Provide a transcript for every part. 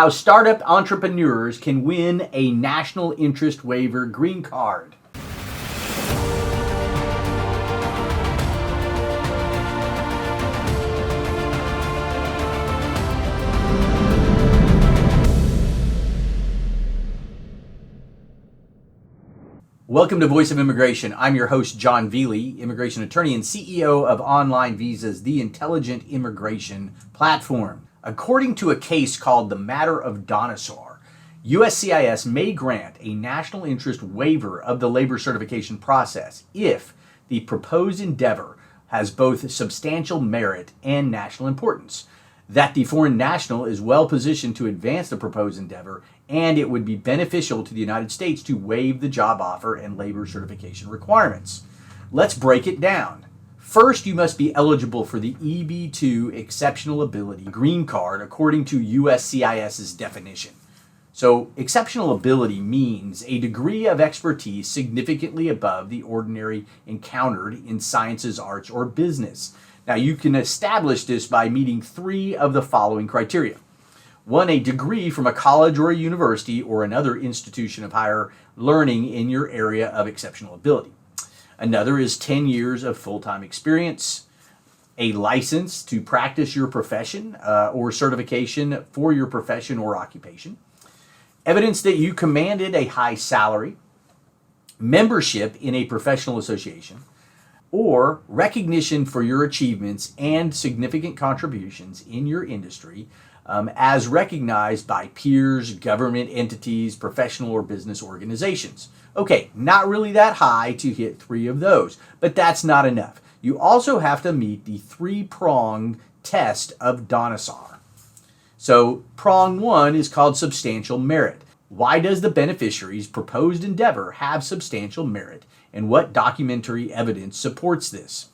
How startup entrepreneurs can win a National Interest Waiver green card. Welcome to Voice of Immigration. I'm your host, John Veely, immigration attorney and CEO of Online Visas, the intelligent immigration platform. According to a case called the Matter of Donosor, USCIS may grant a national interest waiver of the labor certification process if the proposed endeavor has both substantial merit and national importance, that the foreign national is well positioned to advance the proposed endeavor, and it would be beneficial to the United States to waive the job offer and labor certification requirements. Let's break it down. First, you must be eligible for the EB-2 Exceptional Ability Green Card according to USCIS's definition. So, exceptional ability means a degree of expertise significantly above the ordinary encountered in sciences, arts, or business. Now, you can establish this by meeting three of the following criteria. One, a degree from a college or a university or another institution of higher learning in your area of exceptional ability. Another is 10 years of full-time experience, a license to practice your profession or certification for your profession or occupation, evidence that you commanded a high salary, membership in a professional association, or recognition for your achievements and significant contributions in your industry as recognized by peers, government entities, professional or business organizations. Okay, not really that high to hit three of those, but that's not enough. You also have to meet the three-prong test of Donosor. So prong one is called substantial merit. Why does the beneficiary's proposed endeavor have substantial merit, and what documentary evidence supports this?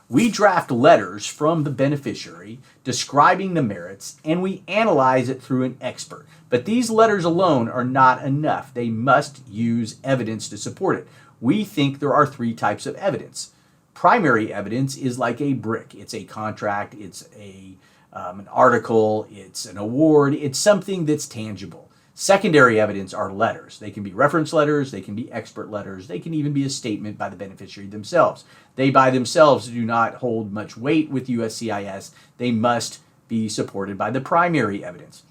We draft letters from the beneficiary describing the merits, and we analyze it through an expert. But these letters alone are not enough. They must use evidence to support it. We think there are three types of evidence. Primary evidence is like a brick. It's a contract, it's an article, it's an award, it's something that's tangible. Secondary evidence are letters. They can be reference letters, they can be expert letters, they can even be a statement by the beneficiary themselves. They by themselves do not hold much weight with USCIS. They must be supported by the primary evidence.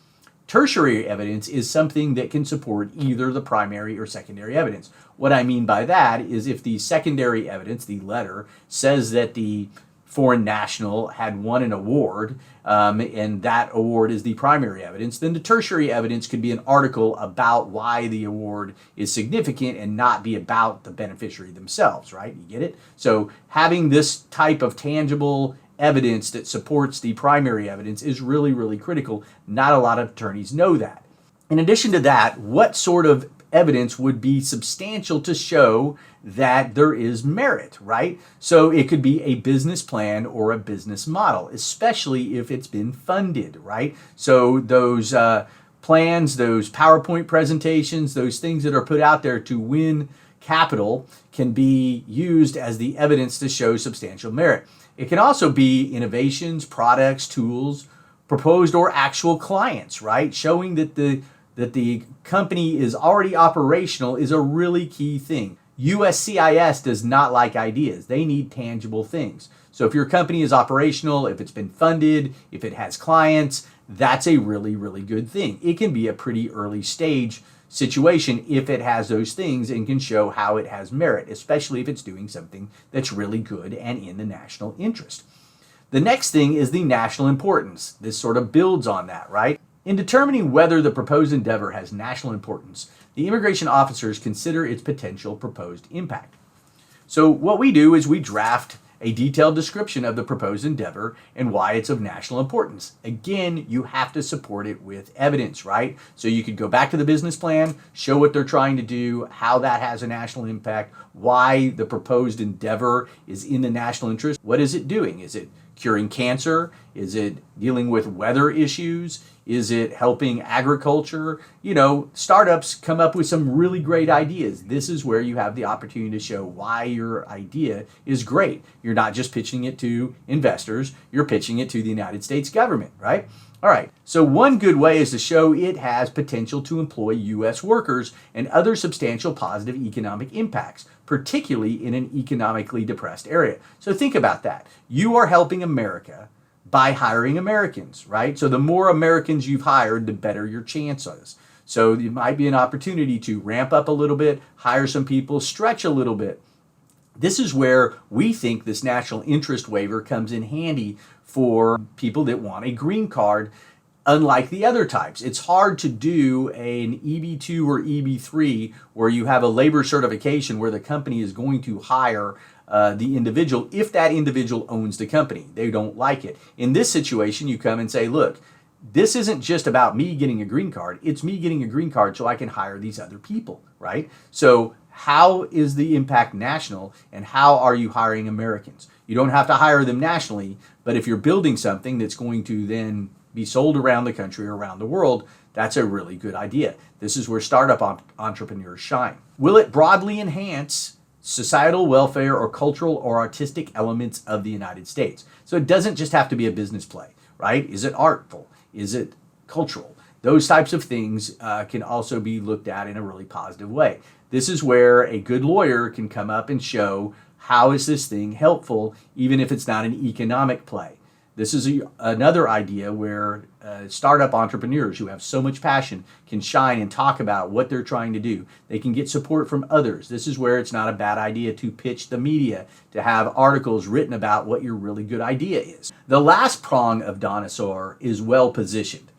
Tertiary evidence is something that can support either the primary or secondary evidence. What I mean by that is if the secondary evidence, the letter, says that the foreign national had won an award, and that award is the primary evidence, then the tertiary evidence could be an article about why the award is significant and not be about the beneficiary themselves, right? You get it? So having this type of tangible evidence that supports the primary evidence is really, really critical. Not a lot of attorneys know that. In addition to that, what sort of evidence would be substantial to show that there is merit, right? So it could be a business plan or a business model, especially if it's been funded, right? So those plans, those PowerPoint presentations, those things that are put out there to win capital can be used as the evidence to show substantial merit. It can also be innovations, products, tools, proposed or actual clients, right? Showing that the company is already operational is a really key thing. USCIS does not like ideas. They need tangible things. So if your company is operational, if it's been funded, if it has clients, that's a really, really good thing. It can be a pretty early stage situation if it has those things and can show how it has merit, especially if it's doing something that's really good and in the national interest. The next thing is the national importance. This sort of builds on that, right? In determining whether the proposed endeavor has national importance, the immigration officers consider its potential proposed impact. So what we do is we draft a detailed description of the proposed endeavor and why it's of national importance. Again, you have to support it with evidence, right? So you could go back to the business plan, show what they're trying to do, how that has a national impact, why the proposed endeavor is in the national interest. What is it doing? Is it curing cancer? Is it dealing with weather issues? Is it helping agriculture? You know, startups come up with some really great ideas. This is where you have the opportunity to show why your idea is great. You're not just pitching it to investors, you're pitching it to the United States government, right? All right, so one good way is to show it has potential to employ U.S. workers and other substantial positive economic impacts, particularly in an economically depressed area. So think about that. You are helping America by hiring Americans, right? So the more Americans you've hired, the better your chances. So it might be an opportunity to ramp up a little bit, hire some people, stretch a little bit. This is where we think this national interest waiver comes in handy for people that want a green card, unlike the other types. It's hard to do an EB2 or EB3 where you have a labor certification where the company is going to hire the individual if that individual owns the company. They don't like it. In this situation, you come and say, look, this isn't just about me getting a green card. It's me getting a green card so I can hire these other people, right? So how is the impact national, and how are you hiring Americans? You don't have to hire them nationally, but if you're building something that's going to then be sold around the country or around the world, that's a really good idea. This is where startup entrepreneurs shine. Will it broadly enhance societal welfare or cultural or artistic elements of the United States? So it doesn't just have to be a business play, right? Is it artful? Is it cultural? Those types of things can also be looked at in a really positive way. This is where a good lawyer can come up and show how is this thing helpful, even if it's not an economic play. This is another idea where startup entrepreneurs who have so much passion can shine and talk about what they're trying to do. They can get support from others. This is where it's not a bad idea to pitch the media, to have articles written about what your really good idea is. The last prong of Dinosaur is well positioned.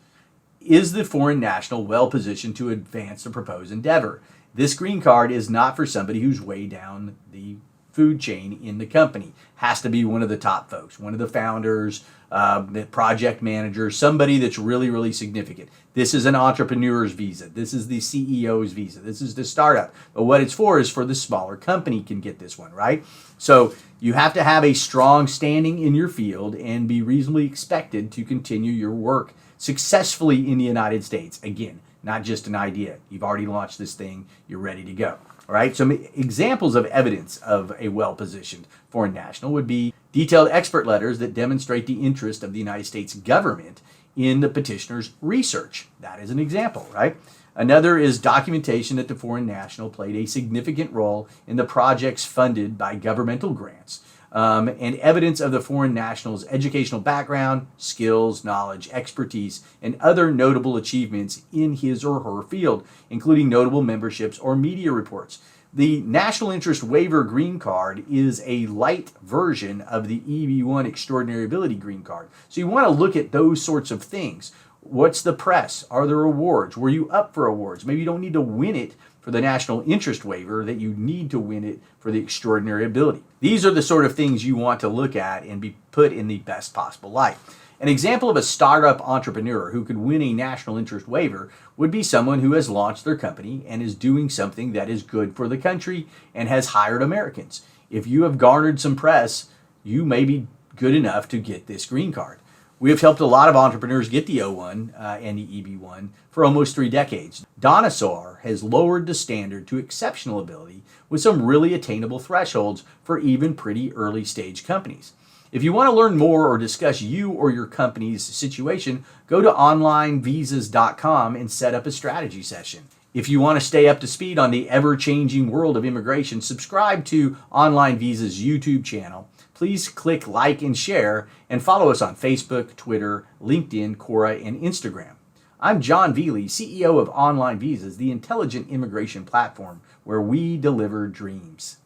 Is the foreign national well positioned to advance the proposed endeavor? This green card is not for somebody who's way down the food chain in the company. Has to be one of the top folks, one of the founders, the project manager, somebody that's really, really significant. This is an entrepreneur's visa. This is the CEO's visa. This is the startup. But what it's for is for the smaller company can get this one, right? So you have to have a strong standing in your field and be reasonably expected to continue your work successfully in the United States. Again, not just an idea. You've already launched this thing. You're ready to go. All right, so examples of evidence of a well-positioned foreign national would be detailed expert letters that demonstrate the interest of the United States government in the petitioner's research. That is an example, right? Another is documentation that the foreign national played a significant role in the projects funded by governmental grants, and evidence of the foreign national's educational background, skills, knowledge, expertise, and other notable achievements in his or her field, including notable memberships or media reports. The National Interest Waiver Green Card is a light version of the EB1 Extraordinary Ability Green Card. So you want to look at those sorts of things. What's the press? Are there awards? Were you up for awards? Maybe you don't need to win it for the National Interest Waiver, that you need to win it for the Extraordinary Ability. These are the sort of things you want to look at and be put in the best possible light. An example of a startup entrepreneur who could win a National Interest Waiver would be someone who has launched their company and is doing something that is good for the country and has hired Americans. If you have garnered some press, you may be good enough to get this green card. We have helped a lot of entrepreneurs get the O1 and the EB1 for almost 3 decades. Dinosaur has lowered the standard to exceptional ability with some really attainable thresholds for even pretty early stage companies. If you want to learn more or discuss you or your company's situation, go to onlinevisas.com and set up a strategy session. If you want to stay up to speed on the ever-changing world of immigration, subscribe to Online Visa's YouTube channel. Please click like and share, and follow us on Facebook, Twitter, LinkedIn, Quora, and Instagram. I'm John Veely, CEO of Online Visas, the intelligent immigration platform where we deliver dreams.